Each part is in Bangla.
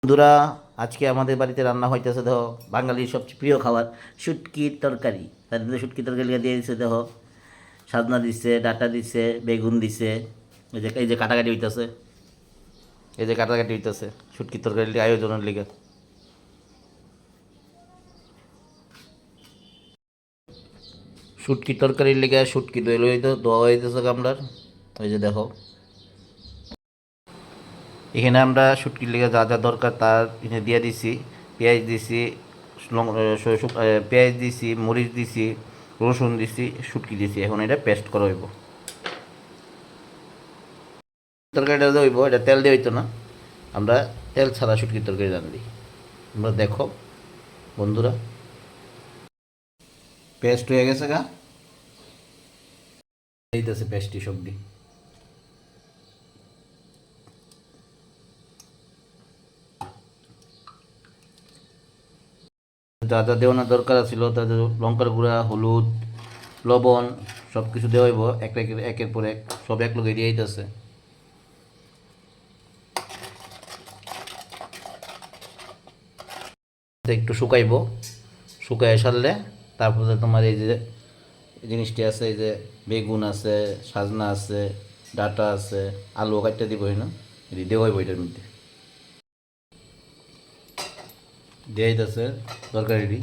বন্ধুরা, আজকে আমাদের বাড়িতে রান্না হইতেছে দেখো বাঙালির সবচেয়ে প্রিয় খাবার শুটকির তরকারি। তার মধ্যে শুটকির তরকারি দিয়ে দিচ্ছে দেখো, সাজনা দিচ্ছে, ডাটা দিচ্ছে, বেগুন দিচ্ছে। এই যে কাটাকাটি হইতেছে, এই যে কাটাকাটি হইতেছে শুটকির তরকারি আয়োজনের লিগে। শুটকির তরকারির লিগে শুটকি দই লইতে দোয়া হইতেছে কামড়ার। ওই যে দেখো, এখানে আমরা শুটকির লিগে যা যা দরকার তার এখানে দিয়ে দিছি। পেঁয়াজ দিছি, পেঁয়াজ দিছি, মরিচ দিছি, রসুন দিছি, শুটকি দিছি। এখন এটা পেস্ট করা হইব। তরকারিটা হইব, এটা তেল দিয়ে হইতো না, আমরা তেল ছাড়া শুটকির তরকারি রান্ধি। আমরা দেখো বন্ধুরা, পেস্ট হয়ে গেছে গা, এইতেছে পেস্টি সবজি। যা যা দেওয়ানোর দরকার ছিল তাদের লঙ্কার গুঁড়া, হলুদ, লবণ সব কিছু দেওয়া হইব একের পর এক, সব এক লোক দিয়ে আইতেছে। একটু শুকাইব, শুকাই সারলে তারপরে তোমার এই যে জিনিসটি আছে, এই যে বেগুন আছে, সাজনা আছে, ডাটা আছে, আলু কাটতে দিব না, এটি দেওয়া হইব এটার মধ্যে দিয়ে দিতেছে তরকারিটি।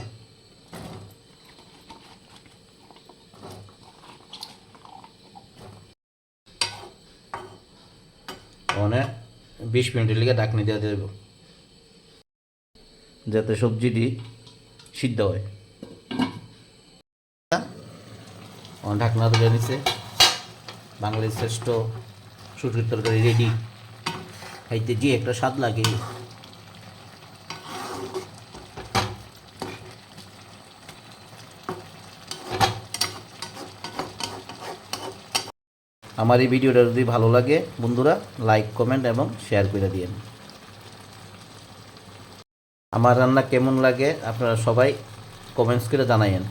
মানে 20 মিনিটের লিগে ঢাকনি দেওয়া দেব যাতে সবজিটি সিদ্ধ হয়। ঢাকনা তুলে নিচ্ছে, বাঙালির শ্রেষ্ঠ শুটকির তরকারি রেডি। খাইতে যে একটা স্বাদ লাগে। আমার এই ভিডিওটা যদি ভালো লাগে বন্ধুরা, লাইক, কমেন্ট এবং শেয়ার করে দিন। আমার রান্না কেমন লাগে আপনারা সবাই কমেন্টস করে জানাইন।